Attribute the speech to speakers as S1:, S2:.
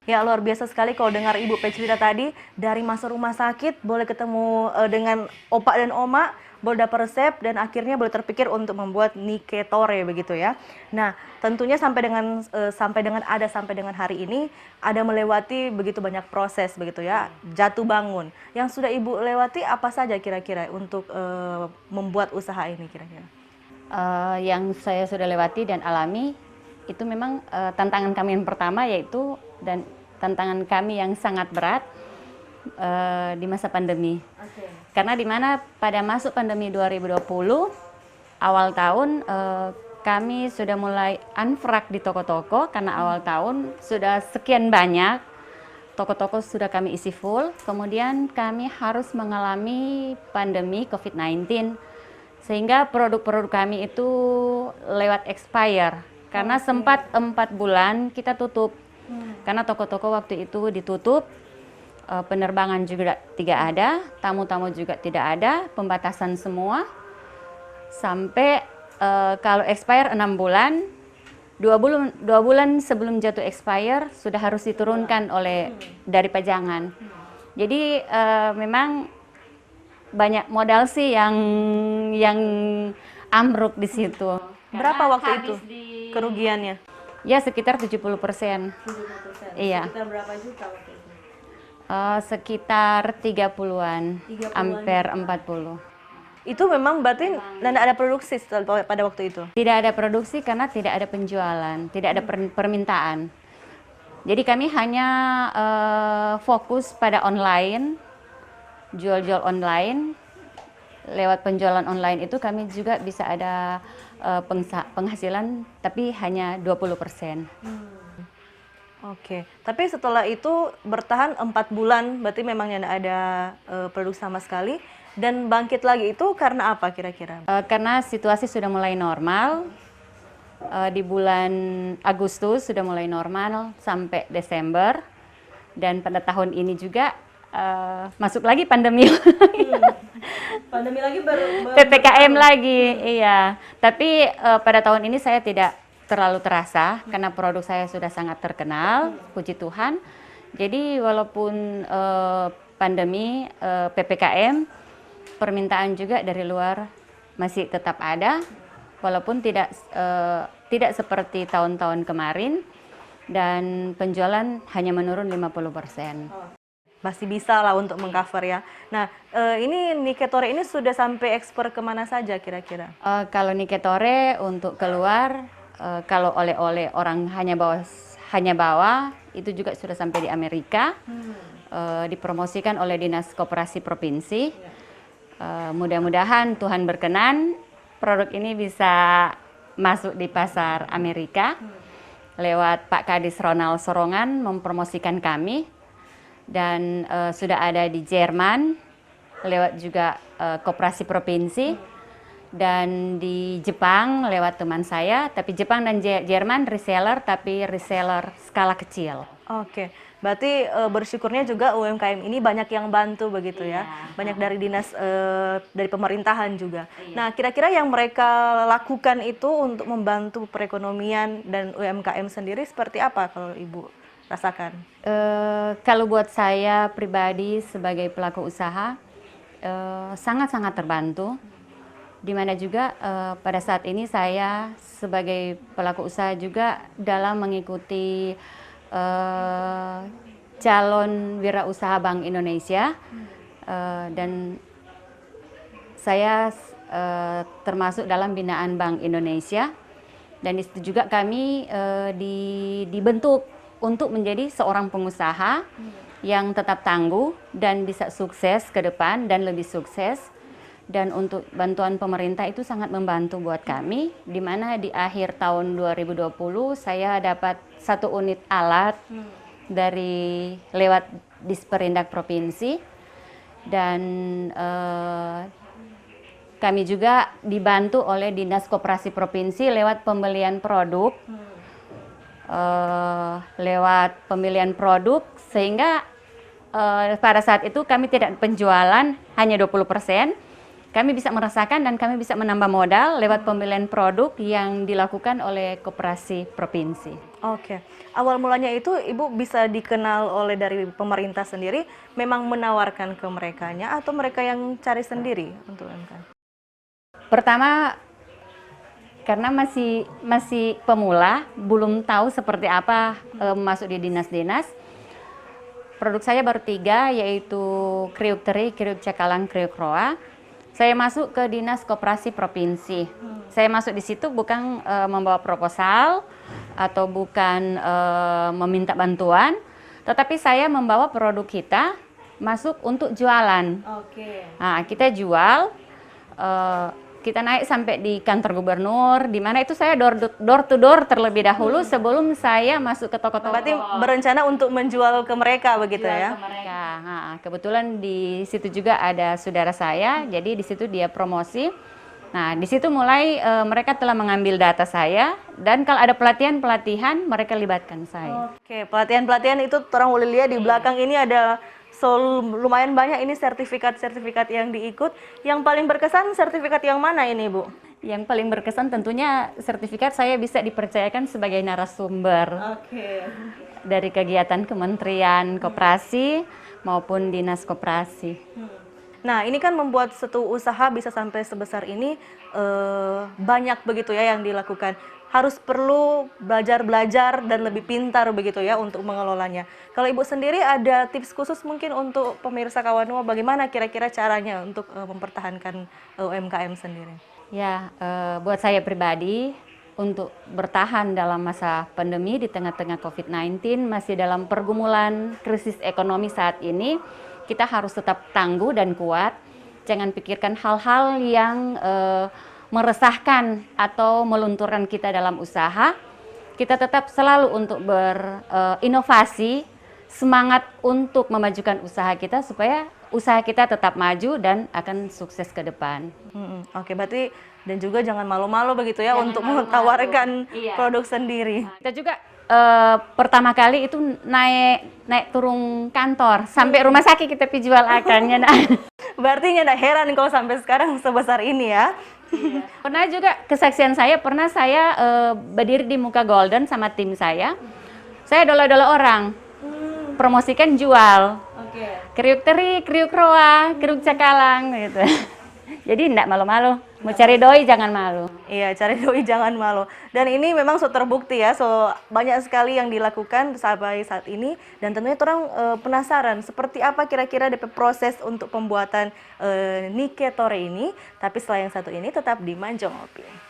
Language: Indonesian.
S1: Ya, luar biasa sekali kalau dengar Ibu Pe cerita tadi, dari masa rumah sakit, boleh ketemu dengan opak dan oma, boleh dapat resep, dan akhirnya boleh terpikir untuk membuat Niketore begitu ya. Nah, tentunya sampai dengan hari ini, ada melewati begitu banyak proses begitu ya, jatuh bangun. Yang sudah Ibu lewati apa saja kira-kira untuk membuat usaha ini kira-kira?
S2: Yang saya sudah lewati dan alami itu memang tantangan kami yang pertama, yaitu dan tantangan kami yang sangat berat di masa pandemi. Karena di mana pada masuk pandemi 2020 awal tahun kami sudah mulai unfrak di toko-toko, karena awal tahun sudah sekian banyak toko-toko sudah kami isi full. Kemudian kami harus mengalami pandemi COVID-19, sehingga produk-produk kami itu lewat expire. Karena sempat 4 bulan kita tutup, karena toko-toko waktu itu ditutup, penerbangan juga tidak ada, tamu-tamu juga tidak ada, pembatasan semua. Sampai kalau expire 6 bulan, 2 bulan sebelum jatuh expire sudah harus diturunkan oleh dari pajangan. Jadi memang banyak modal sih yang ambruk di situ.
S1: Berapa waktu itu kerugiannya?
S2: Ya sekitar 70%.
S1: 70%.
S2: Iya.
S1: Sekitar berapa juta waktu itu?
S2: Sekitar 30-an,
S1: 30-an
S2: hampir 40.
S1: Itu memang berarti tidak ada produksi pada waktu itu?
S2: Tidak ada produksi karena tidak ada penjualan, tidak ada permintaan. Jadi kami hanya fokus pada online, jual-jual online. Lewat penjualan online itu kami juga bisa ada penghasilan, tapi hanya 20%.
S1: Oke, tapi setelah itu bertahan 4 bulan, berarti memang tidak ada produksi sama sekali. Dan bangkit lagi itu karena apa kira-kira?
S2: Karena situasi sudah mulai normal, di bulan Agustus sudah mulai normal sampai Desember. Dan pada tahun ini juga masuk lagi pandemi.
S1: Pandemi lagi
S2: PPKM lagi, iya. Tapi pada tahun ini saya tidak terlalu terasa karena produk saya sudah sangat terkenal, puji Tuhan. Jadi walaupun pandemi, PPKM, permintaan juga dari luar masih tetap ada, walaupun tidak seperti tahun-tahun kemarin, dan penjualan hanya menurun 50%.
S1: Masih bisa lah untuk mengcover ya. Nah, ini Niketore ini sudah sampai ekspor kemana saja kira-kira?
S2: Kalau Niketore untuk keluar, kalau oleh-oleh orang hanya bawa, itu juga sudah sampai di Amerika, dipromosikan oleh Dinas Koperasi Provinsi. Mudah-mudahan Tuhan berkenan, produk ini bisa masuk di pasar Amerika. Lewat Pak Kadis Ronald Sorongan mempromosikan kami. Dan sudah ada di Jerman lewat juga Koperasi Provinsi, dan di Jepang lewat teman saya, tapi Jepang dan Jerman reseller, tapi reseller skala kecil.
S1: Oke, berarti bersyukurnya juga UMKM ini banyak yang bantu begitu ya, banyak dari dinas dari pemerintahan juga. Nah, kira-kira yang mereka lakukan itu untuk membantu perekonomian dan UMKM sendiri seperti apa kalau Ibu rasakan?
S2: Kalau buat saya pribadi sebagai pelaku usaha, sangat-sangat terbantu. Di mana juga pada saat ini saya sebagai pelaku usaha juga dalam mengikuti calon wirausaha Bank Indonesia, dan saya termasuk dalam binaan Bank Indonesia, dan di situ juga kami dibentuk untuk menjadi seorang pengusaha yang tetap tangguh dan bisa sukses ke depan dan lebih sukses. Dan untuk bantuan pemerintah itu sangat membantu buat kami, di mana di akhir tahun 2020 saya dapat 1 unit alat dari lewat Disperindak Provinsi, dan kami juga dibantu oleh Dinas Koperasi Provinsi lewat pembelian produk. Lewat pemilihan produk, sehingga pada saat itu kami tidak penjualan hanya 20%, kami bisa merasakan dan kami bisa menambah modal lewat pembelian produk yang dilakukan oleh koperasi provinsi.
S1: Oke, awal mulanya itu Ibu bisa dikenal oleh dari pemerintah sendiri, memang menawarkan ke merekanya atau mereka yang cari sendiri untuk UMKM?
S2: Pertama, karena masih pemula, belum tahu seperti apa masuk di dinas-dinas. Produk saya baru 3, yaitu kriuk teri, kriuk cakalang, kriuk roa. Saya masuk ke dinas koperasi provinsi. Saya masuk di situ bukan membawa proposal atau bukan meminta bantuan, tetapi saya membawa produk kita masuk untuk jualan.
S1: Oke.
S2: Nah, kita jual, kita naik sampai di kantor gubernur, di mana itu saya door to door terlebih dahulu sebelum saya masuk ke toko-toko.
S1: Berarti berencana untuk menjual ke mereka begitu
S2: Jual
S1: ya?
S2: ke mereka. Nah, kebetulan di situ juga ada saudara saya, jadi di situ dia promosi. Nah, di situ mulai mereka telah mengambil data saya, dan kalau ada pelatihan-pelatihan mereka libatkan saya.
S1: Oke, pelatihan-pelatihan itu orang boleh lihat di belakang ini ada lumayan banyak ini sertifikat-sertifikat yang diikut. Yang paling berkesan sertifikat yang mana ini, Bu?
S2: Yang paling berkesan tentunya sertifikat saya bisa dipercayakan sebagai narasumber dari kegiatan Kementerian Koperasi maupun Dinas Koperasi.
S1: Nah, ini kan membuat satu usaha bisa sampai sebesar ini banyak begitu ya yang dilakukan. Harus perlu belajar-belajar dan lebih pintar begitu ya untuk mengelolanya. Kalau Ibu sendiri ada tips khusus mungkin untuk pemirsa Kawanua bagaimana kira-kira caranya untuk mempertahankan UMKM sendiri?
S2: Ya, buat saya pribadi untuk bertahan dalam masa pandemi di tengah-tengah COVID-19 masih dalam pergumulan krisis ekonomi saat ini, kita harus tetap tangguh dan kuat. Jangan pikirkan hal-hal yang meresahkan atau melunturkan kita dalam usaha. Kita tetap selalu untuk berinovasi, semangat untuk memajukan usaha kita supaya usaha kita tetap maju dan akan sukses ke depan.
S1: Oke, berarti dan juga jangan malu-malu begitu ya
S2: Jangan
S1: untuk
S2: malu-malu.
S1: menawarkan
S2: Iya.
S1: produk sendiri.
S2: Kita juga pertama kali itu naik turun kantor sampai rumah sakit kita pi jual akannya.
S1: Berarti nggak heran kalau sampai sekarang sebesar ini ya.
S2: Pernah juga kesaksian saya, pernah saya berdiri di muka Golden sama tim saya. Saya dola-dola orang, promosikan jual. Kriuk teri, kriuk roa, kriuk cakalang gitu. Jadi enggak malu-malu, mau cari doi jangan malu.
S1: Iya, cari doi jangan malu. Dan ini memang terbukti ya, banyak sekali yang dilakukan sampai saat ini. Dan tentunya orang penasaran seperti apa kira-kira DP proses untuk pembuatan Nike Tore ini. Tapi setelah yang satu ini tetap di Manjo Ngopi.